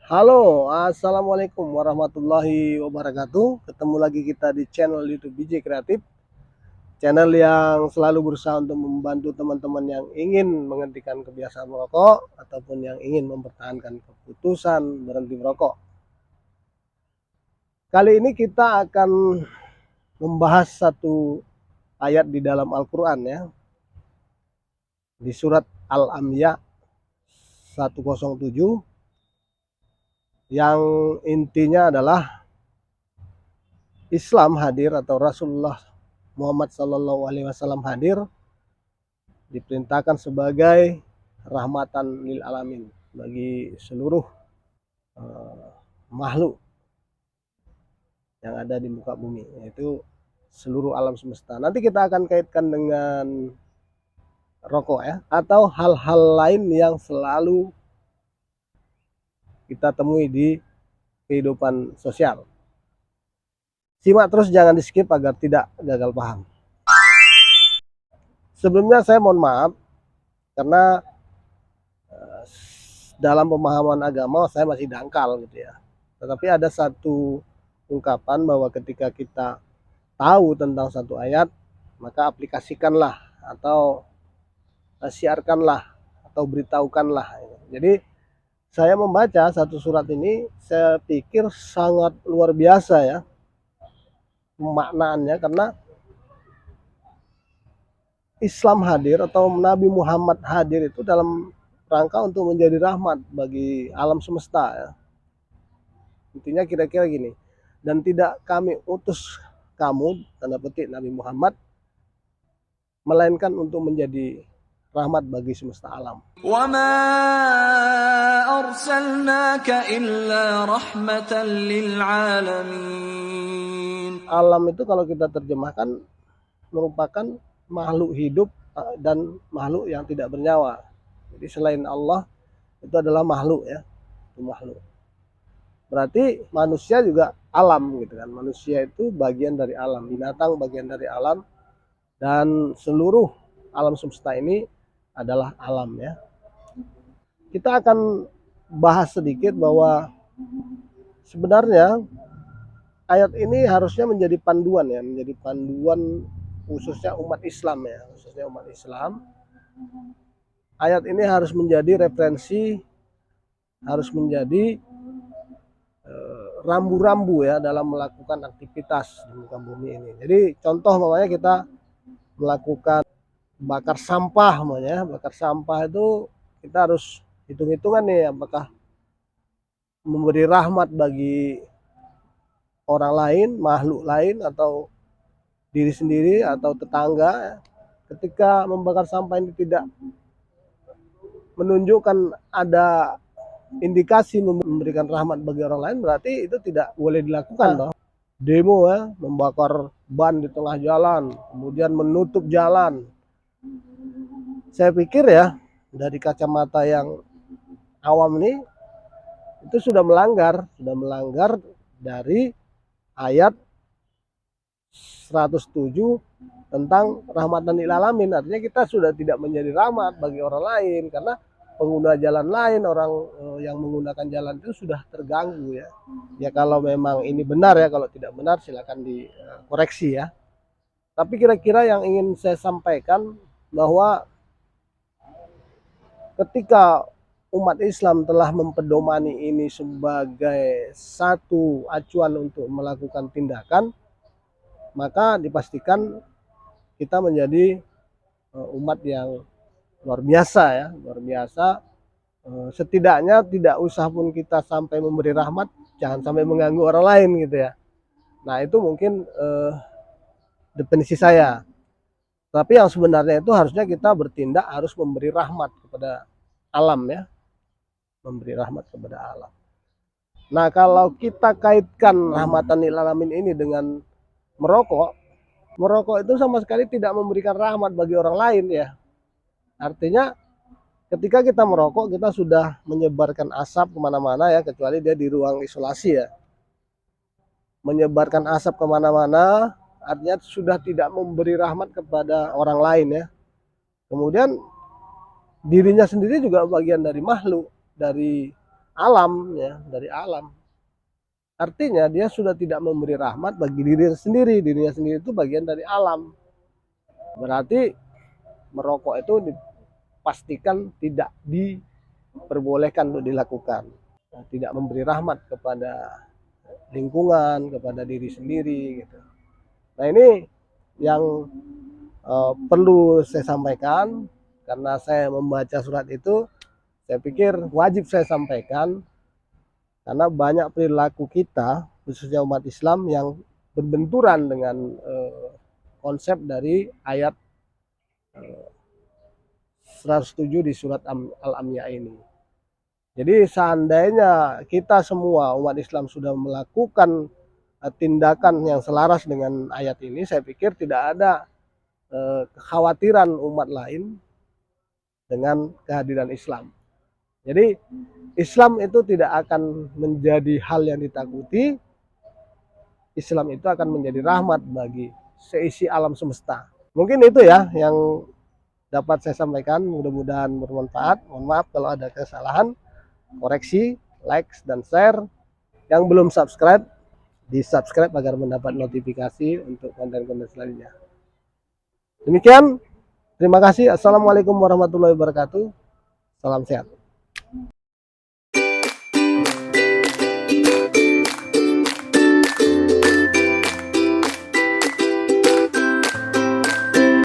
Halo, assalamualaikum warahmatullahi wabarakatuh. Ketemu lagi kita di channel YouTube BJ Kreatif, channel yang selalu berusaha untuk membantu teman-teman yang ingin menghentikan kebiasaan merokok ataupun yang ingin mempertahankan keputusan berhenti merokok. Kali ini kita akan membahas satu ayat di dalam Al-Quran ya, di surat Al-Anbiya 107, yang intinya adalah Islam hadir atau Rasulullah Muhammad Sallallahu Alaihi Wasallam hadir, diperintahkan sebagai rahmatan lil alamin bagi seluruh makhluk yang ada di muka bumi, yaitu seluruh alam semesta. Nanti kita akan kaitkan dengan rokok ya, atau hal-hal lain yang selalu kita temui di kehidupan sosial. Simak terus, jangan di skip agar tidak gagal paham. Sebelumnya saya mohon maaf karena dalam pemahaman agama saya masih dangkal gitu ya. Tetapi ada satu ungkapan bahwa ketika kita tahu tentang satu ayat, maka aplikasikanlah atau siarkanlah atau beritahukanlah. Jadi saya membaca satu surat ini, saya pikir sangat luar biasa ya pemaknaannya, karena Islam hadir atau Nabi Muhammad hadir itu dalam rangka untuk menjadi rahmat bagi alam semesta ya. Intinya kira-kira gini, dan tidak kami utus kamu, tanda petik Nabi Muhammad, melainkan untuk menjadi rahmat bagi semesta alam. وَمَا أَرْسَلْنَاكَ إِلَّا رَحْمَةً لِلْعَالَمِينَ. Alam itu kalau kita terjemahkan merupakan makhluk hidup dan makhluk yang tidak bernyawa. Jadi selain Allah itu adalah makhluk ya, itu makhluk. Berarti manusia juga alam gitu kan. Manusia itu bagian dari alam, binatang bagian dari alam, dan seluruh alam semesta ini adalah alam ya. Kita akan bahas sedikit bahwa sebenarnya ayat ini harusnya menjadi panduan ya, menjadi panduan khususnya umat Islam ya, khususnya umat Islam. Ayat ini harus menjadi referensi, harus menjadi rambu-rambu ya dalam melakukan aktivitas di muka bumi ini. Jadi contoh namanya kita melakukan bakar sampah, namanya bakar sampah itu kita harus hitung-hitungan nih, apakah memberi rahmat bagi orang lain, makhluk lain, atau diri sendiri atau tetangga. Ketika membakar sampah ini tidak menunjukkan ada indikasi memberikan rahmat bagi orang lain, berarti itu tidak boleh dilakukan toh. Demo ya, membakar ban di tengah jalan, kemudian menutup jalan. Saya pikir ya, dari kacamata yang awam ini, itu sudah melanggar dari ayat 107 tentang rahmatan lil alamin. Artinya kita sudah tidak menjadi rahmat bagi orang lain, karena pengguna jalan lain, orang yang menggunakan jalan itu sudah terganggu ya. Ya kalau memang ini benar ya, kalau tidak benar silakan dikoreksi ya. Tapi kira-kira yang ingin saya sampaikan bahwa ketika umat Islam telah mempedomani ini sebagai satu acuan untuk melakukan tindakan, maka dipastikan kita menjadi umat yang luar biasa ya, luar biasa. Setidaknya tidak usah pun kita sampai memberi rahmat, jangan sampai mengganggu orang lain gitu ya. Nah itu mungkin definisi saya. Tapi yang sebenarnya itu harusnya kita bertindak, harus memberi rahmat kepada alam ya, memberi rahmat kepada alam. Nah kalau kita kaitkan rahmatan lil alamin ini dengan merokok, merokok itu sama sekali tidak memberikan rahmat bagi orang lain ya. Artinya ketika kita merokok, kita sudah menyebarkan asap kemana-mana ya, kecuali dia di ruang isolasi ya. Menyebarkan asap kemana-mana, artinya sudah tidak memberi rahmat kepada orang lain ya. Kemudian dirinya sendiri juga bagian dari makhluk, dari alam, ya, dari alam. Artinya dia sudah tidak memberi rahmat bagi dirinya sendiri itu bagian dari alam. Berarti merokok itu dipastikan tidak diperbolehkan untuk dilakukan. Tidak memberi rahmat kepada lingkungan, kepada diri sendiri gitu. Nah, ini yang perlu saya sampaikan karena saya membaca surat itu, saya pikir wajib saya sampaikan karena banyak perilaku kita khususnya umat Islam yang berbenturan dengan konsep dari ayat 107 di surat Al-Anbiya ini. Jadi seandainya kita semua umat Islam sudah melakukan tindakan yang selaras dengan ayat ini, saya pikir tidak ada kekhawatiran umat lain dengan kehadiran Islam. Jadi Islam itu tidak akan menjadi hal yang ditakuti. Islam itu akan menjadi rahmat bagi seisi alam semesta. Mungkin itu ya yang dapat saya sampaikan, mudah-mudahan bermanfaat. Mohon maaf kalau ada kesalahan, koreksi, like, dan share. Yang belum subscribe, di-subscribe agar mendapat notifikasi untuk konten-konten selanjutnya. Demikian, terima kasih. Assalamualaikum warahmatullahi wabarakatuh. Salam sehat.